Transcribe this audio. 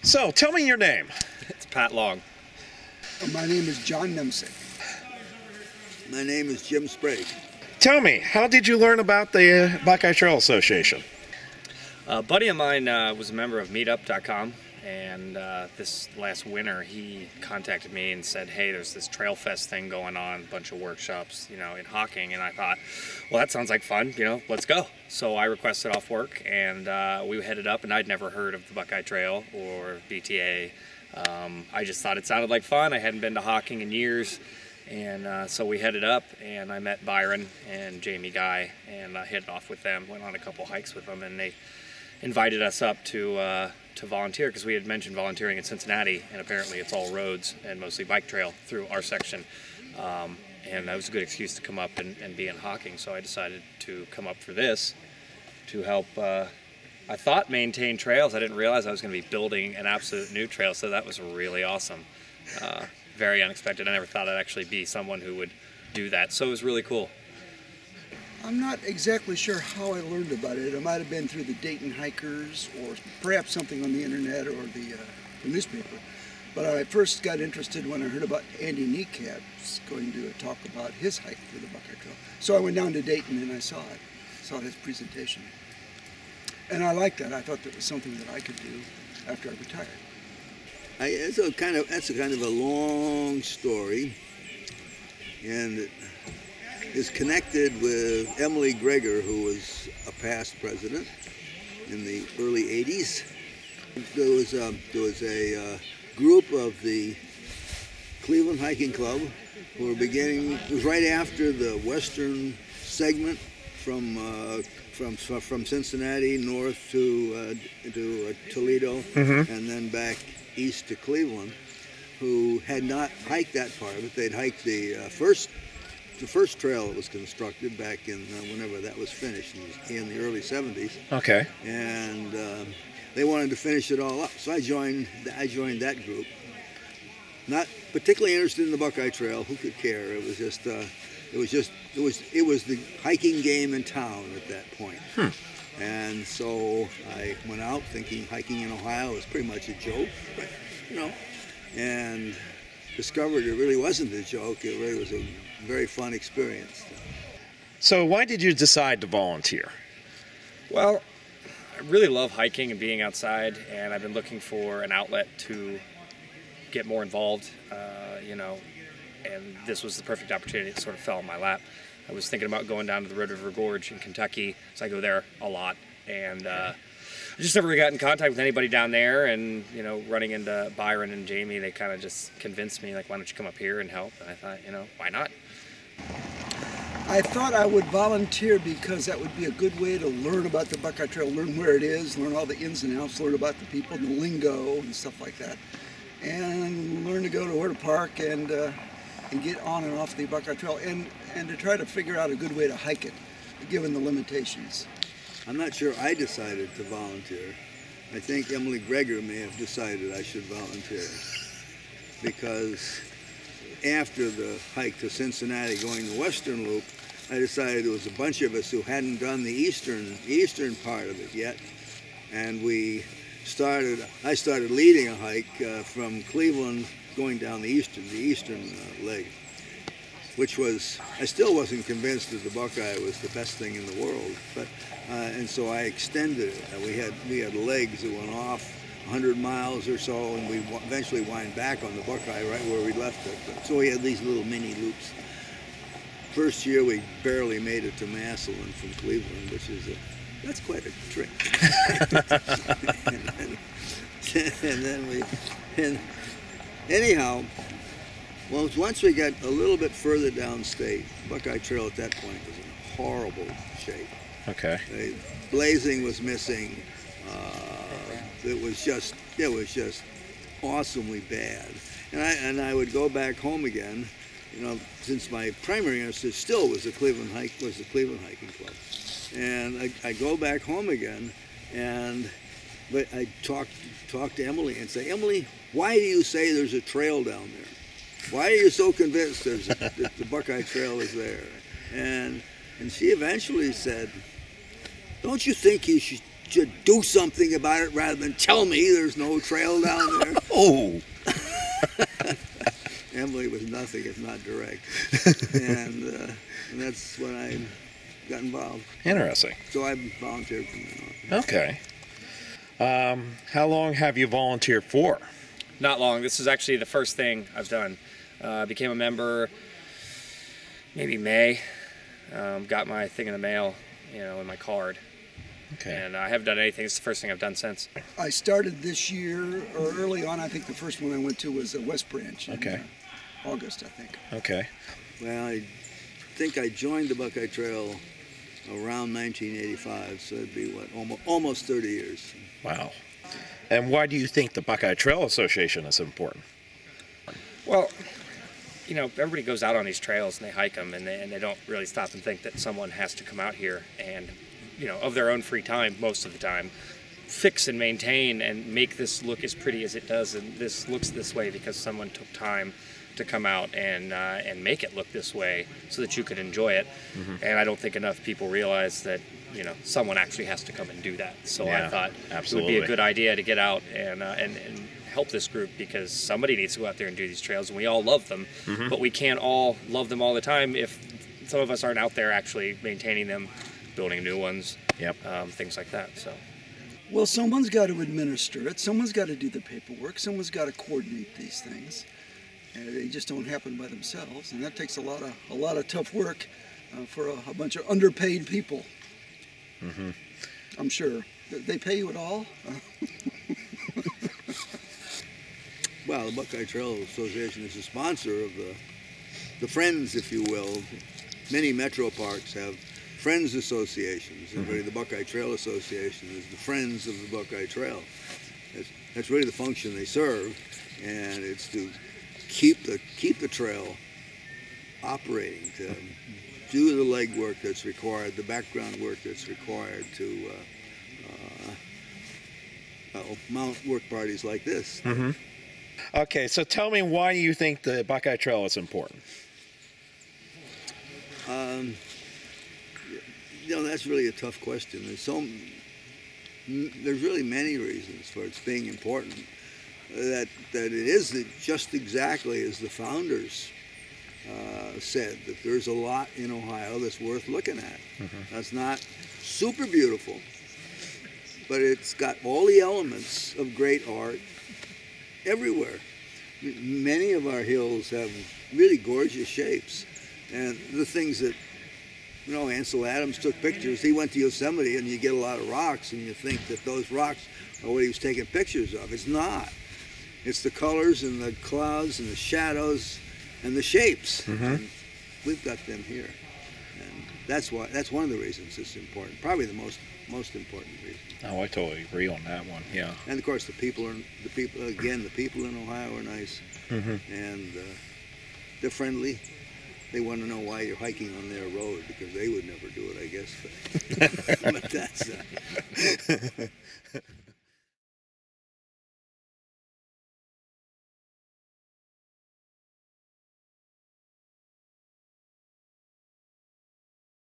So, tell me your name. It's Pat Long. My name is John Nemsick. My name is Jim Sprague. Tell me, how did you learn about the Buckeye Trail Association? A buddy of mine was a member of meetup.com, and this last winter he contacted me and said, hey, there's this Trail Fest thing going on, a bunch of workshops, you know, in Hocking, and I thought, well, that sounds like fun, you know, let's go. So I requested off work, and we headed up, and I'd never heard of the Buckeye Trail or BTA. I just thought it sounded like fun. I hadn't been to Hocking in years. And so we headed up, and I met Byron and Jamie Guy, and I headed off with them, went on a couple hikes with them, and they invited us up to volunteer, because we had mentioned volunteering in Cincinnati, and apparently it's all roads and mostly bike trail through our section. And that was a good excuse to come up and be in Hocking, so I decided to come up for this to help, I thought, maintain trails. I didn't realize I was going to be building an absolute new trail, so that was really awesome. Very unexpected. I never thought I'd actually be someone who would do that, so it was really cool. I'm not exactly sure how I learned about it. It might have been through the Dayton Hikers, or perhaps something on the internet or the newspaper. But I first got interested when I heard about Andy Kneecap's going to talk about his hike through the Buckeye Trail. So I went down to Dayton and I saw his presentation. And I liked that. I thought that was something that I could do after I retired. That's a kind of a long story, and it is connected with Emily Greger, who was a past president in the early '80s. There was a group of the Cleveland Hiking Club who were beginning. It was right after the western segment from Cincinnati north to Toledo, and then back east to Cleveland, who had not hiked that part of it. They'd hiked the first trail that was constructed back in whenever that was finished, in the early 70s. Okay. And they wanted to finish it all up, so I joined that group. Not particularly interested in the Buckeye Trail. Who could care? It was just it was the hiking game in town at that point. And so I went out thinking hiking in Ohio was pretty much a joke, but, you know, and discovered it really wasn't a joke. It really was a very fun experience. So why did you decide to volunteer? Well, I really love hiking and being outside, and I've been looking for an outlet to get more involved, you know, and this was the perfect opportunity. It sort of fell in my lap. I was thinking about going down to the Red River Gorge in Kentucky, so I go there a lot, and I just never got in contact with anybody down there. And, you know, running into Byron and Jamie, they kind of just convinced me, like, why don't you come up here and help? And I thought, you know, why not? I thought I would volunteer because that would be a good way to learn about the Buckeye Trail, learn where it is, learn all the ins and outs, learn about the people, the lingo and stuff like that, and learn to go to where to park and get on and off the Buckeye Trail, and to try to figure out a good way to hike it, given the limitations. I'm not sure I decided to volunteer. I think Emily Greger may have decided I should volunteer, because after the hike to Cincinnati, going the western loop, I decided there was a bunch of us who hadn't done the eastern part of it yet, and I started leading a hike from Cleveland going down the eastern leg, which was, I still wasn't convinced that the Buckeye was the best thing in the world, but and so I extended it. We had legs that went off 100 miles or so, and we eventually wind back on the Buckeye right where we left it. So we had these little mini loops. First year we barely made it to Massillon from Cleveland, which is that's quite a trip. Anyhow, well, once we got a little bit further downstate, Buckeye Trail at that point was in horrible shape. Okay. Blazing was missing. It was just awesomely bad. And I would go back home again, you know, since my primary interest still was the Cleveland Hiking Club. And I go back home again, but I talk to Emily and say, Emily, why do you say there's a trail down there? Why are you so convinced that the Buckeye Trail is there? And she eventually said, don't you think you should do something about it rather than tell me there's no trail down there. Oh. Emily was nothing if not direct, and that's when I got involved. Interesting. So I volunteered from then on. Okay. How long have you volunteered for? Not long. This is actually the first thing I've done. Became a member maybe May. Got my thing in the mail, in my card. Okay. And I haven't done anything. It's the first thing I've done since. I started this year, or early on. I think the first one I went to was West Branch in August, I think. Okay. Well, I think I joined the Buckeye Trail around 1985, so it'd be almost 30 years. Wow. And why do you think the Buckeye Trail Association is important? Well, everybody goes out on these trails and they hike them, and they don't really stop and think that someone has to come out here and, of their own free time, most of the time, fix and maintain and make this look as pretty as it does, and this looks this way because someone took time to come out and make it look this way so that you could enjoy it. Mm-hmm. And I don't think enough people realize that someone actually has to come and do that. So yeah, I thought absolutely. it would be a good idea to get out and help this group, because somebody needs to go out there and do these trails, and we all love them. Mm-hmm. But we can't all love them all the time if some of us aren't out there actually maintaining them, building new ones. Yep. Things like that. So. Well, someone's got to administer it. Someone's got to do the paperwork. Someone's got to coordinate these things. And they just don't happen by themselves, and that takes a lot of tough work for a bunch of underpaid people. Mm-hmm. I'm sure. They pay you at all? Well, the Buckeye Trail Association is a sponsor of the Friends, if you will. Many metro parks have Friends associations, and really the Buckeye Trail Association is the Friends of the Buckeye Trail. That's really the function they serve, and it's to keep the trail operating, to do the legwork that's required, the background work that's required to mount work parties like this. Mm-hmm. Okay, so tell me why you think the Buckeye Trail is important. That's really a tough question. There's really many reasons for its being important. That it is just exactly as the founders said, that there's a lot in Ohio that's worth looking at. Mm-hmm. That's not super beautiful, but it's got all the elements of great art everywhere. Many of our hills have really gorgeous shapes, and the things that, Ansel Adams took pictures. He went to Yosemite, and you get a lot of rocks, and you think that those rocks are what he was taking pictures of. It's not. It's the colors and the clouds and the shadows and the shapes. Mm-hmm. And we've got them here, and that's one of the reasons it's important. Probably the most important reason. Oh, I totally agree on that one. Yeah. And of course, the people in Ohio are nice, mm-hmm. and they're friendly. They want to know why you're hiking on their road, because they would never do it, I guess. But that's